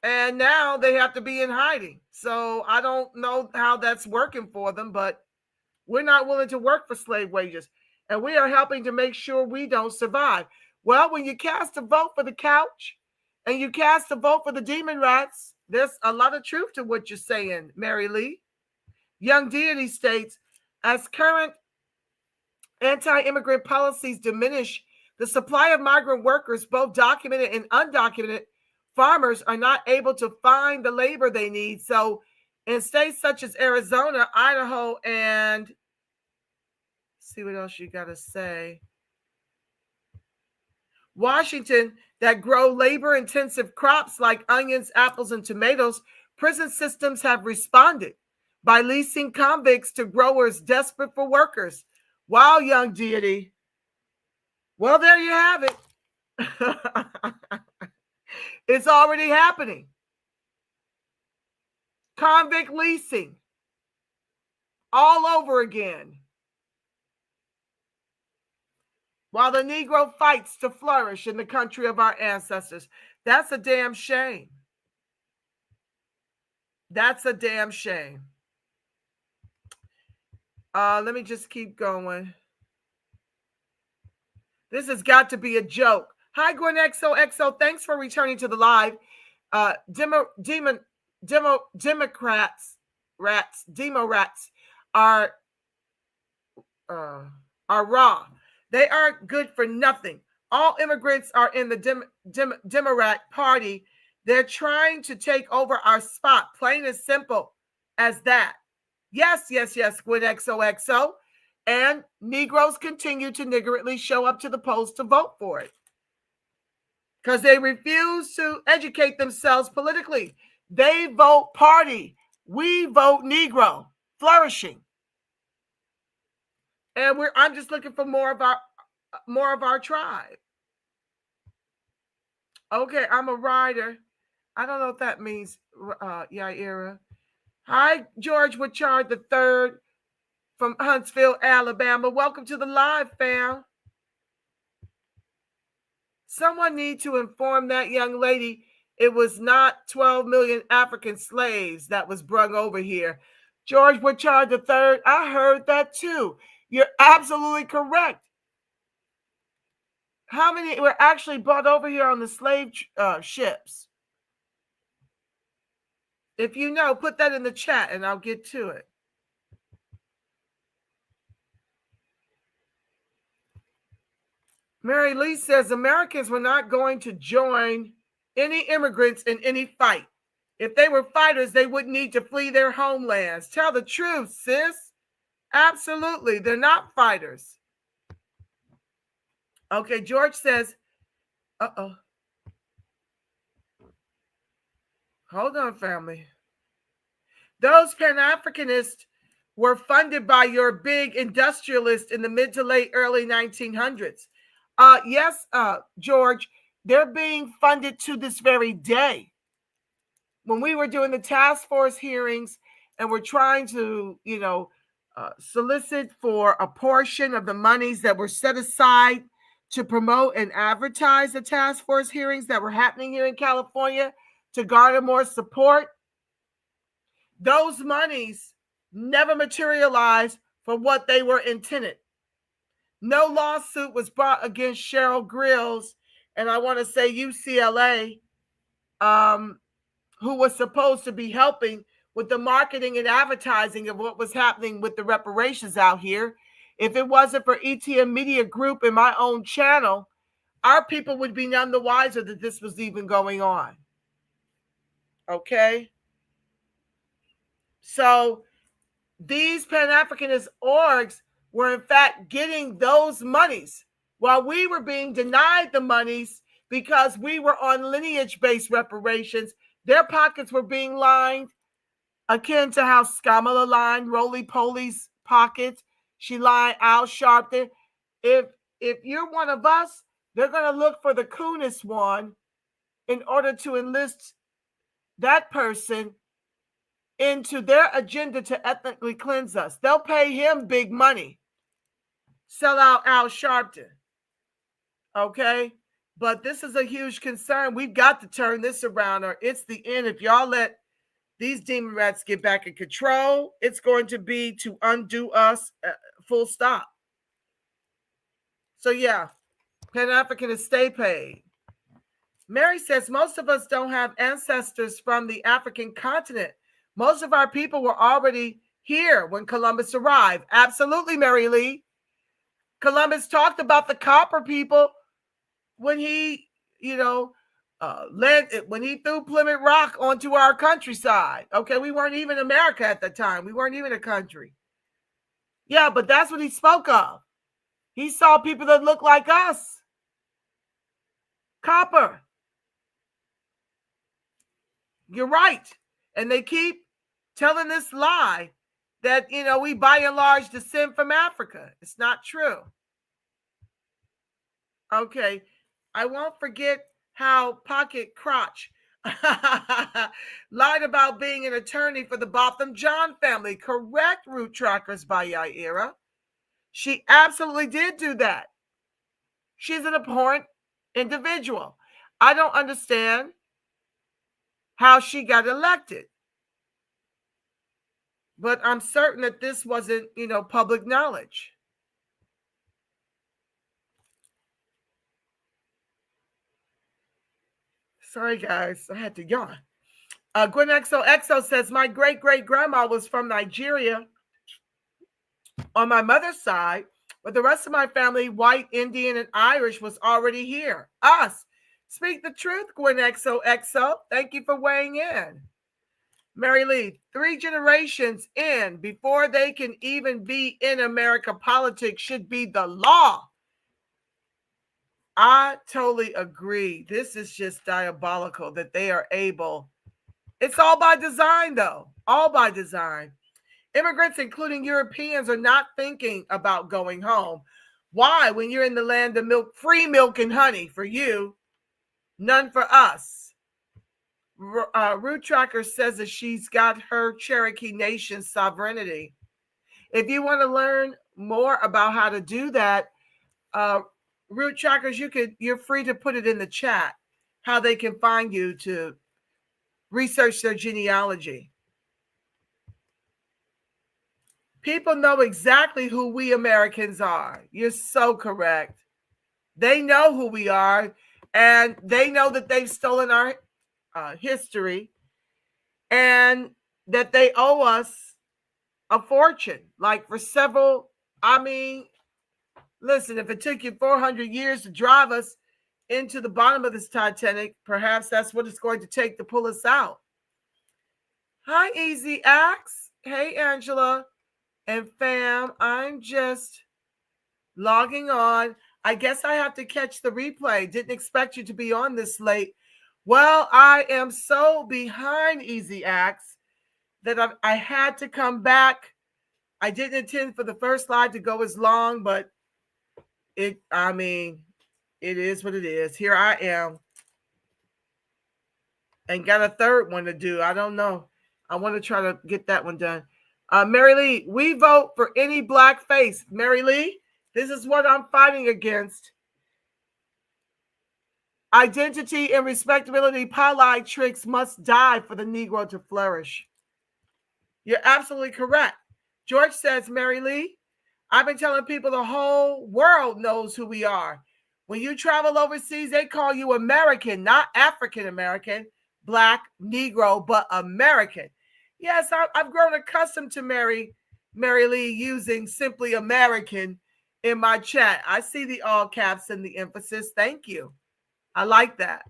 And now they have to be in hiding. So I don't know how that's working for them, but we're not willing to work for slave wages. And we are helping to make sure we don't survive. Well, when you cast a vote for the couch and you cast a vote for the demon rats, there's a lot of truth to what you're saying, Mary Lee. Young Deity states, as current anti-immigrant policies diminish the supply of migrant workers, both documented and undocumented, farmers are not able to find the labor they need. So in states such as Arizona, Idaho, and see what else you got to say, Washington, that grow labor-intensive crops like onions, apples, and tomatoes, prison systems have responded by leasing convicts to growers desperate for workers. Wow, Young Deity. Well, there you have it. It's already happening. Convict leasing all over again. While the Negro fights to flourish in the country of our ancestors. That's a damn shame. That's a damn shame. Let me just keep going. This has got to be a joke. Hi, Gwen XOXO. Thanks for returning to the live. Democrats are raw. They aren't good for nothing. All immigrants are in the Democrat Party. They're trying to take over our spot. Plain as simple as that. Yes, Gwen XOXO. And Negroes continue to niggardly show up to the polls to vote for it. Because they refuse to educate themselves politically. They vote party. We vote Negro. Flourishing. And I'm just looking for more of our tribe. Okay, I'm a rider. I don't know if that means Yaira. Hi, George Woodchard III from Huntsville, Alabama. Welcome to the live, fam. Someone need to inform that young lady it was not 12 million African slaves that was brung over here. George Woodchard III, I heard that too. You're absolutely correct. How many were actually brought over here on the slave ships? If you know, put that in the chat and I'll get to it. Mary Lee says Americans were not going to join any immigrants in any fight. If they were fighters, they wouldn't need to flee their homelands. Tell the truth, sis. Absolutely. They're not fighters. Okay, George says, hold on, family. Those Pan-Africanists were funded by your big industrialists in the mid to late early 1900s. Yes, George, they're being funded to this very day. When we were doing the task force hearings and we're trying to, solicit for a portion of the monies that were set aside to promote and advertise the task force hearings that were happening here in California to garner more support, those monies never materialized for what they were intended. No lawsuit was brought against Cheryl Grills, and I want to say UCLA, who was supposed to be helping with the marketing and advertising of what was happening with the reparations out here. If it wasn't for ETM Media Group and my own channel, our people would be none the wiser that this was even going on. Okay? So these Pan-Africanist orgs were in fact getting those monies while we were being denied the monies because we were on lineage-based reparations. Their pockets were being lined akin to how Skamala lined Roly-Poly's pockets. She lined Al Sharpton. If you're one of us, they're going to look for the coolest one in order to enlist that person into their agenda to ethnically cleanse us. They'll pay him big money. Sell out Al Sharpton. Okay? But this is a huge concern. We've got to turn this around or it's the end. If y'all let these demon rats get back in control, it's going to be to undo us, full stop. So yeah, Pan-African is stay paid. Mary says, most of us don't have ancestors from the African continent. Most of our people were already here when Columbus arrived. Absolutely, Mary Lee. Columbus talked about the copper people when he, when he threw Plymouth Rock onto our countryside. Okay, we weren't even America at the time. We weren't even a country. Yeah, but that's what he spoke of. He saw people that looked like us. Copper. You're right. And they keep telling this lie that, we by and large descend from Africa. It's not true. Okay. I won't forget how Pocket Crotch lied about being an attorney for the Botham John family. Correct, Root Trackers by Yaira. She absolutely did do that. She's an abhorrent individual. I don't understand how she got elected. But I'm certain that this wasn't, public knowledge. Sorry, guys. I had to yawn. Gwen XOXO says, my great-great-grandma was from Nigeria on my mother's side, but the rest of my family, white, Indian, and Irish, was already here. Us. Speak the truth, Gwen XOXO. Thank you for weighing in. Mary Lee, 3 generations in before they can even be in America politics should be the law. I totally agree. This is just diabolical that they are able. It's all by design, though. All by design. Immigrants, including Europeans, are not thinking about going home. Why? When you're in the land of milk, free milk and honey for you, none for us. Root Tracker says that she's got her Cherokee Nation sovereignty. If you want to learn more about how to do that, Root Trackers, you're free to put it in the chat, how they can find you to research their genealogy. People know exactly who we Americans are. You're so correct. They know who we are, and they know that they've stolen our history and that they owe us a fortune. Like for several, listen, if it took you 400 years to drive us into the bottom of this Titanic, perhaps that's what it's going to take to pull us out. Hi, Easy Axe. Hey, Angela and fam. I'm just logging on. I guess I have to catch the replay. Didn't expect you to be on this late. Well, I am so behind, Easy Axe, that I had to come back. I didn't intend for the first slide to go as long, but it is what it is. Here I am. And got a third one to do. I don't know. I want to try to get that one done. Mary Lee, we vote for any black face. Mary Lee, this is what I'm fighting against. Identity and respectability pie tricks must die for the Negro to flourish. You're absolutely correct. George says, Mary Lee, I've been telling people the whole world knows who we are. When you travel overseas, they call you American, not African American, black, Negro, but American. Yes, I've grown accustomed to Mary Lee using simply American in my chat. I see the all caps and the emphasis. Thank you. I like that.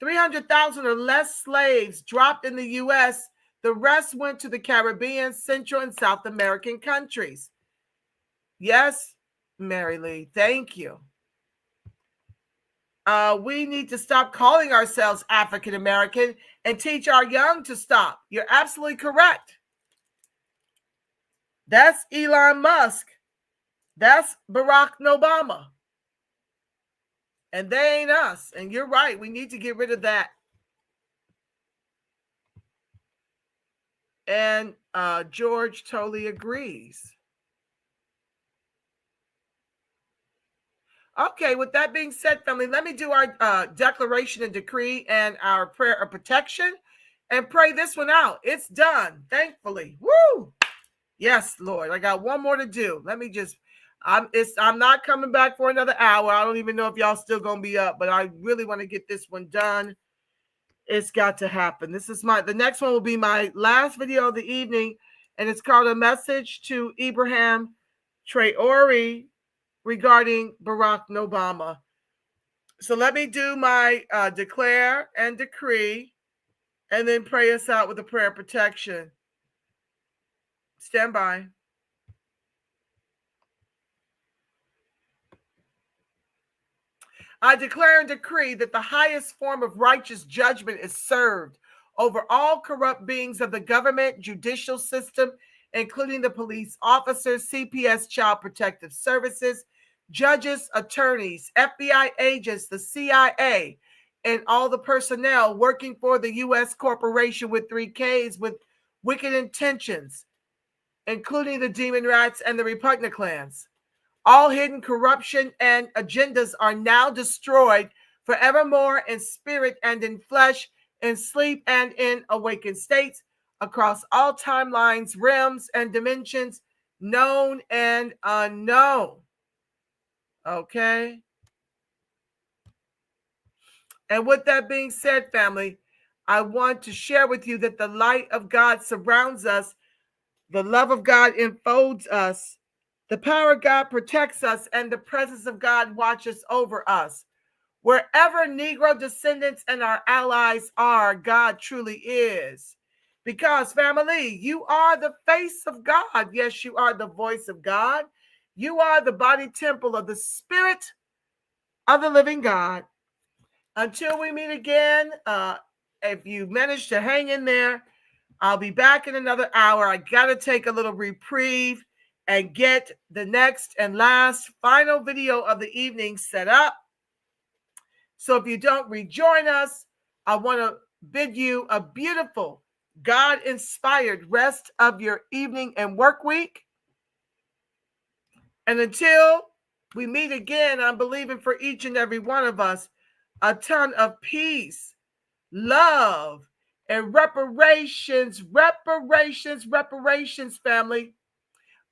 300,000 or less slaves dropped in the U.S. The rest went to the Caribbean, Central, and South American countries. Yes, Mary Lee, thank you. We need to stop calling ourselves African American and teach our young to stop. You're absolutely correct. That's Elon Musk. That's Barack Obama. And they ain't us. And you're right. We need to get rid of that. And George totally agrees. Okay, with that being said, family, let me do our declaration and decree and our prayer of protection and pray this one out. It's done, thankfully. Woo! Yes, Lord. I got one more to do. Let me just, I'm not coming back for another hour. I don't even know if y'all still gonna be up, but I really want to get this one done. It's got to happen. This is the next one will be my last video of the evening, and it's called A Message to Ibrahim Traore regarding Barack Obama. So let me do my declare and decree, and then pray us out with a prayer of protection. Stand by. I declare and decree that the highest form of righteous judgment is served over all corrupt beings of the government, judicial system, including the police officers, CPS, Child Protective Services, judges, attorneys, FBI agents, the CIA, and all the personnel working for the U.S. corporation with 3 Ks with wicked intentions, including the Demon Rats and the Repugnant clans. All hidden corruption and agendas are now destroyed forevermore in spirit and in flesh, in sleep and in awakened states, across all timelines, realms, and dimensions, known and unknown. Okay? And with that being said, family, I want to share with you that the light of God surrounds us, the love of God enfolds us, the power of God protects us, and the presence of God watches over us. Wherever Negro descendants and our allies are, God truly is. Because, family, you are the face of God. Yes, you are the voice of God. You are the body temple of the Spirit of the living God. Until we meet again, if you manage to hang in there, I'll be back in another hour. I got to take a little reprieve and get the next and last final video of the evening set up. So if you don't rejoin us, I want to bid you a beautiful, God-inspired rest of your evening and work week. And until we meet again, I'm believing for each and every one of us a ton of peace, love, and reparations, family.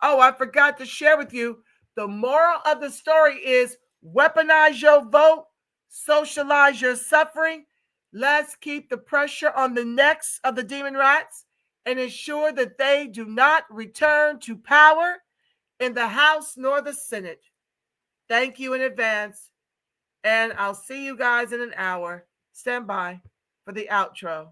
Oh, I forgot to share with you, the moral of the story is weaponize your vote, socialize your suffering. Let's keep the pressure on the necks of the demon rats and ensure that they do not return to power in the House nor the Senate. Thank you in advance, and I'll see you guys in an hour. Stand by for the outro.